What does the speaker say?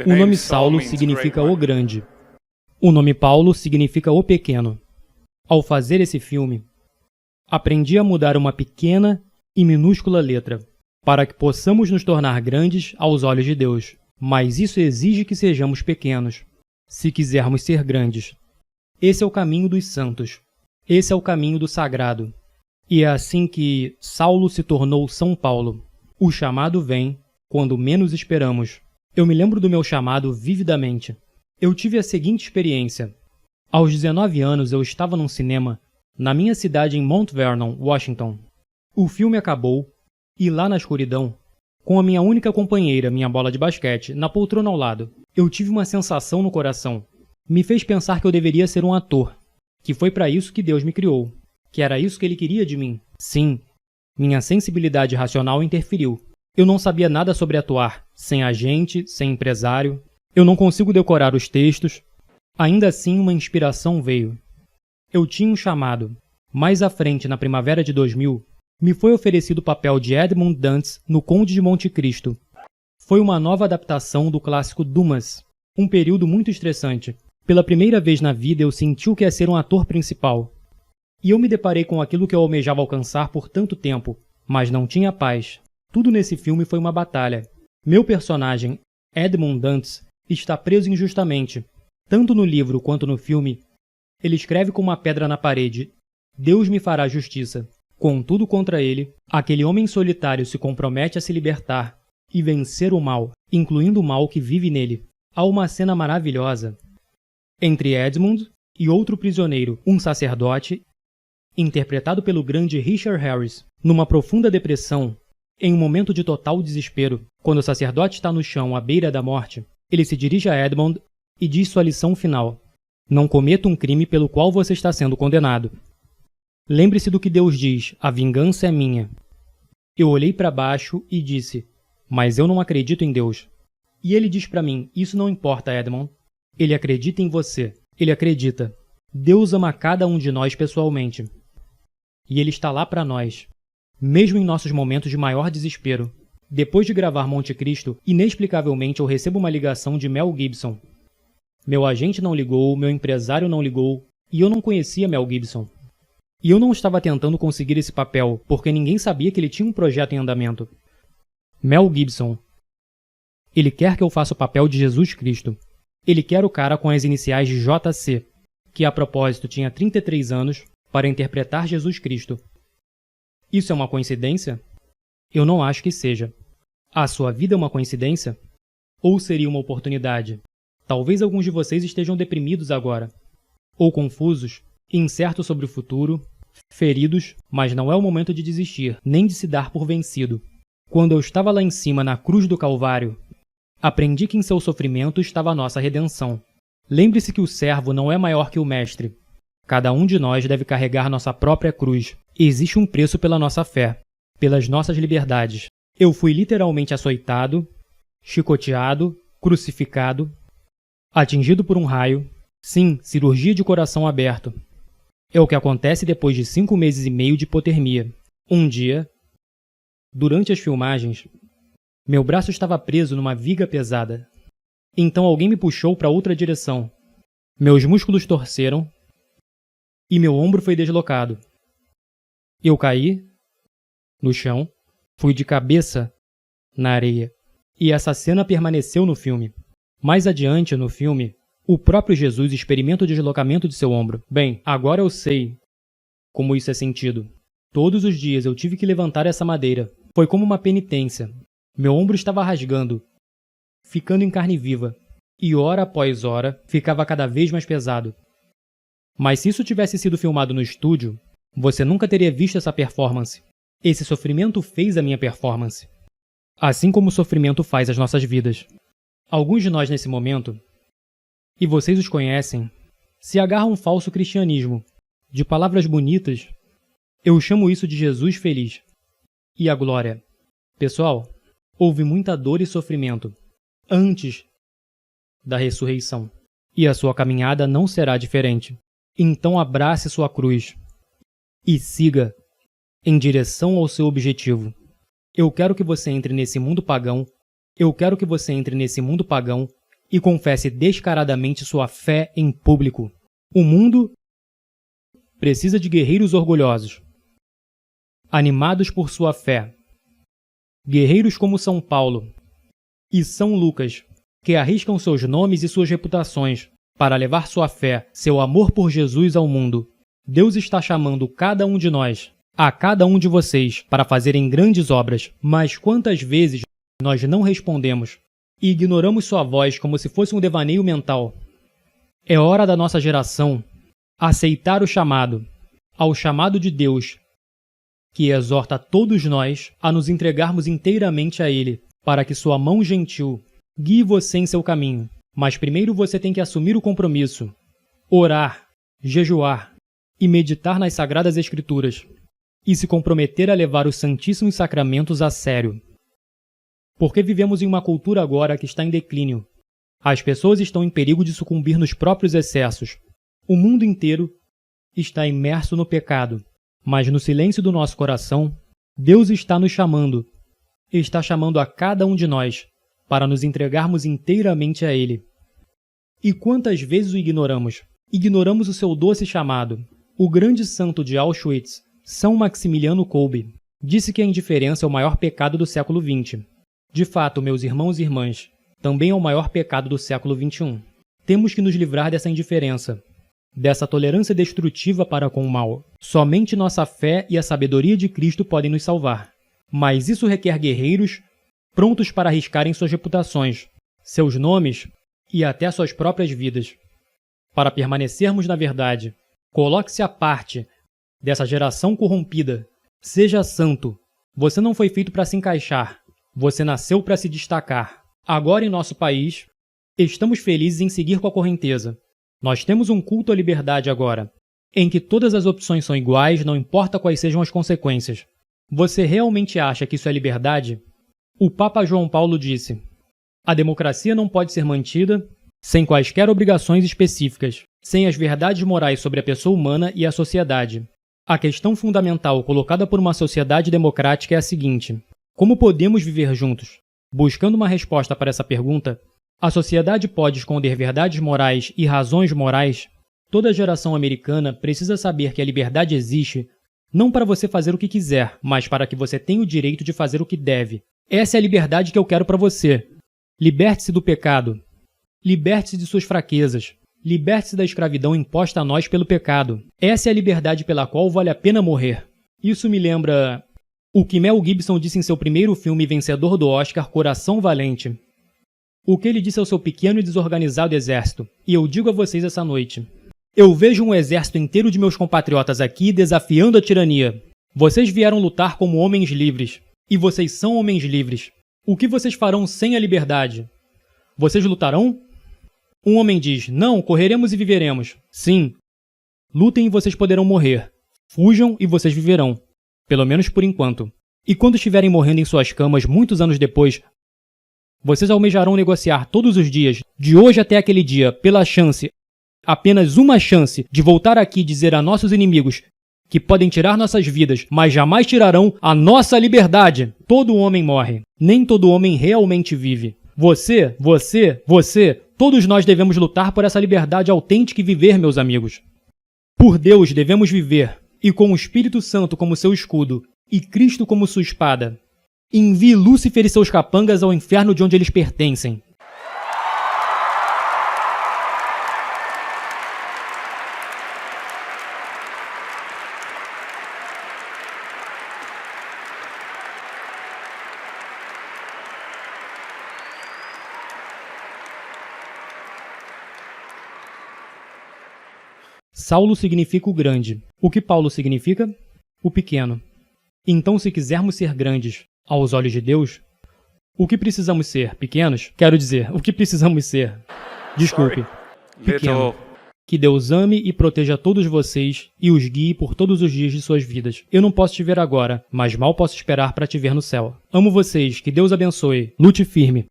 O nome Saulo significa o grande. O nome Paulo significa o pequeno. Ao fazer esse filme, aprendi a mudar uma pequena e minúscula letra, para que possamos nos tornar grandes aos olhos de Deus. Mas isso exige que sejamos pequenos, se quisermos ser grandes. Esse é o caminho dos santos. Esse é o caminho do sagrado. E é assim que Saulo se tornou São Paulo. O chamado vem quando menos esperamos. Eu me lembro do meu chamado vividamente. Eu tive a seguinte experiência. Aos 19 anos eu estava num cinema, na minha cidade em Mount Vernon, Washington. O filme acabou, e lá na escuridão, com a minha única companheira, minha bola de basquete, na poltrona ao lado, eu tive uma sensação no coração. Me fez pensar que eu deveria ser um ator, que foi para isso que Deus me criou, que era isso que Ele queria de mim. Sim, minha sensibilidade racional interferiu. Eu não sabia nada sobre atuar, sem agente, sem empresário. Eu não consigo decorar os textos. Ainda assim, uma inspiração veio. Eu tinha um chamado. Mais à frente, na primavera de 2000, me foi oferecido o papel de Edmund Dantes no Conde de Monte Cristo. Foi uma nova adaptação do clássico Dumas, um período muito estressante. Pela primeira vez na vida eu senti o que é ser um ator principal. E eu me deparei com aquilo que eu almejava alcançar por tanto tempo, mas não tinha paz. Tudo nesse filme foi uma batalha. Meu personagem, Edmund Dantes, está preso injustamente. Tanto no livro quanto no filme, ele escreve com uma pedra na parede: Deus me fará justiça. Contudo, contra ele, aquele homem solitário se compromete a se libertar e vencer o mal, incluindo o mal que vive nele. Há uma cena maravilhosa entre Edmund e outro prisioneiro, um sacerdote, interpretado pelo grande Richard Harris, numa profunda depressão. Em um momento de total desespero, quando o sacerdote está no chão à beira da morte, ele se dirige a Edmund e diz sua lição final: Não cometa um crime pelo qual você está sendo condenado. Lembre-se do que Deus diz: a vingança é minha. Eu olhei para baixo e disse: Mas eu não acredito em Deus. E ele diz para mim: Isso não importa, Edmund. Ele acredita em você. Ele acredita. Deus ama cada um de nós pessoalmente. E Ele está lá para nós, mesmo em nossos momentos de maior desespero. Depois de gravar Monte Cristo, inexplicavelmente eu recebo uma ligação de Mel Gibson. Meu agente não ligou, meu empresário não ligou, e eu não conhecia Mel Gibson. E eu não estava tentando conseguir esse papel, porque ninguém sabia que ele tinha um projeto em andamento. Mel Gibson. Ele quer que eu faça o papel de Jesus Cristo. Ele quer o cara com as iniciais de JC, que a propósito tinha 33 anos, para interpretar Jesus Cristo. Isso é uma coincidência? Eu não acho que seja. A sua vida é uma coincidência? Ou seria uma oportunidade? Talvez alguns de vocês estejam deprimidos agora, ou confusos, incertos sobre o futuro, feridos, mas não é o momento de desistir, nem de se dar por vencido. Quando eu estava lá em cima na cruz do Calvário, aprendi que em seu sofrimento estava a nossa redenção. Lembre-se que o servo não é maior que o mestre. Cada um de nós deve carregar nossa própria cruz. Existe um preço pela nossa fé, pelas nossas liberdades. Eu fui literalmente açoitado, chicoteado, crucificado, atingido por um raio. Sim, cirurgia de coração aberto. É o que acontece depois de 5 meses e meio de hipotermia. Um dia, durante as filmagens, meu braço estava preso numa viga pesada. Então alguém me puxou para outra direção. Meus músculos torceram e meu ombro foi deslocado. Eu caí no chão, fui de cabeça na areia. E essa cena permaneceu no filme. Mais adiante, no filme, o próprio Jesus experimenta o deslocamento de seu ombro. Bem, agora eu sei como isso é sentido. Todos os dias eu tive que levantar essa madeira. Foi como uma penitência. Meu ombro estava rasgando, ficando em carne viva. E hora após hora, ficava cada vez mais pesado. Mas se isso tivesse sido filmado no estúdio, você nunca teria visto essa performance. Esse sofrimento fez a minha performance. Assim como o sofrimento faz as nossas vidas. Alguns de nós nesse momento, e vocês os conhecem, se agarram a um falso cristianismo, de palavras bonitas. Eu chamo isso de Jesus feliz. E a glória. Pessoal, houve muita dor e sofrimento antes da ressurreição. E a sua caminhada não será diferente. Então abrace sua cruz e siga em direção ao seu objetivo. Eu quero que você entre nesse mundo pagão. Eu quero que você entre nesse mundo pagão e confesse descaradamente sua fé em público. O mundo precisa de guerreiros orgulhosos, animados por sua fé. Guerreiros como São Paulo e São Lucas, que arriscam seus nomes e suas reputações para levar sua fé, seu amor por Jesus ao mundo. Deus está chamando cada um de nós, a cada um de vocês, para fazerem grandes obras. Mas quantas vezes nós não respondemos e ignoramos sua voz como se fosse um devaneio mental? É hora da nossa geração aceitar o chamado, ao chamado de Deus, que exorta todos nós a nos entregarmos inteiramente a Ele, para que sua mão gentil guie você em seu caminho. Mas primeiro você tem que assumir o compromisso, orar, jejuar e meditar nas Sagradas Escrituras, e se comprometer a levar os Santíssimos Sacramentos a sério. Porque vivemos em uma cultura agora que está em declínio. As pessoas estão em perigo de sucumbir nos próprios excessos. O mundo inteiro está imerso no pecado, mas no silêncio do nosso coração, Deus está nos chamando. Está chamando a cada um de nós para nos entregarmos inteiramente a Ele. E quantas vezes o ignoramos? Ignoramos o seu doce chamado. O grande santo de Auschwitz, São Maximiliano Kolbe, disse que a indiferença é o maior pecado do século XX. De fato, meus irmãos e irmãs, também é o maior pecado do século XXI. Temos que nos livrar dessa indiferença, dessa tolerância destrutiva para com o mal. Somente nossa fé e a sabedoria de Cristo podem nos salvar. Mas isso requer guerreiros prontos para arriscarem suas reputações, seus nomes e até suas próprias vidas. Para permanecermos na verdade, coloque-se à parte dessa geração corrompida. Seja santo. Você não foi feito para se encaixar. Você nasceu para se destacar. Agora, em nosso país, estamos felizes em seguir com a correnteza. Nós temos um culto à liberdade agora, em que todas as opções são iguais, não importa quais sejam as consequências. Você realmente acha que isso é liberdade? O Papa João Paulo disse: a democracia não pode ser mantida sem quaisquer obrigações específicas, sem as verdades morais sobre a pessoa humana e a sociedade. A questão fundamental colocada por uma sociedade democrática é a seguinte: como podemos viver juntos? Buscando uma resposta para essa pergunta, a sociedade pode esconder verdades morais e razões morais? Toda geração americana precisa saber que a liberdade existe não para você fazer o que quiser, mas para que você tenha o direito de fazer o que deve. Essa é a liberdade que eu quero para você. Liberte-se do pecado. Liberte-se de suas fraquezas. Liberte-se da escravidão imposta a nós pelo pecado. Essa é a liberdade pela qual vale a pena morrer. Isso me lembra o que Mel Gibson disse em seu primeiro filme vencedor do Oscar, Coração Valente. O que ele disse ao seu pequeno e desorganizado exército. E eu digo a vocês essa noite: eu vejo um exército inteiro de meus compatriotas aqui desafiando a tirania. Vocês vieram lutar como homens livres. E vocês são homens livres. O que vocês farão sem a liberdade? Vocês lutarão? Um homem diz: não, correremos e viveremos. Sim. Lutem e vocês poderão morrer. Fujam e vocês viverão. Pelo menos por enquanto. E quando estiverem morrendo em suas camas muitos anos depois, vocês almejarão negociar todos os dias, de hoje até aquele dia, pela chance, apenas uma chance, de voltar aqui e dizer a nossos inimigos que podem tirar nossas vidas, mas jamais tirarão a nossa liberdade. Todo homem morre. Nem todo homem realmente vive. Você, todos nós devemos lutar por essa liberdade autêntica e viver, meus amigos. Por Deus devemos viver, e com o Espírito Santo como seu escudo, e Cristo como sua espada. Envie Lúcifer e seus capangas ao inferno de onde eles pertencem. Saulo significa o grande. O que Paulo significa? O pequeno. Então, se quisermos ser grandes aos olhos de Deus, o que precisamos ser? Pequenos? Quero dizer, o que precisamos ser? Desculpe. Pequeno. Que Deus ame e proteja todos vocês e os guie por todos os dias de suas vidas. Eu não posso te ver agora, mas mal posso esperar para te ver no céu. Amo vocês, que Deus abençoe. Lute firme.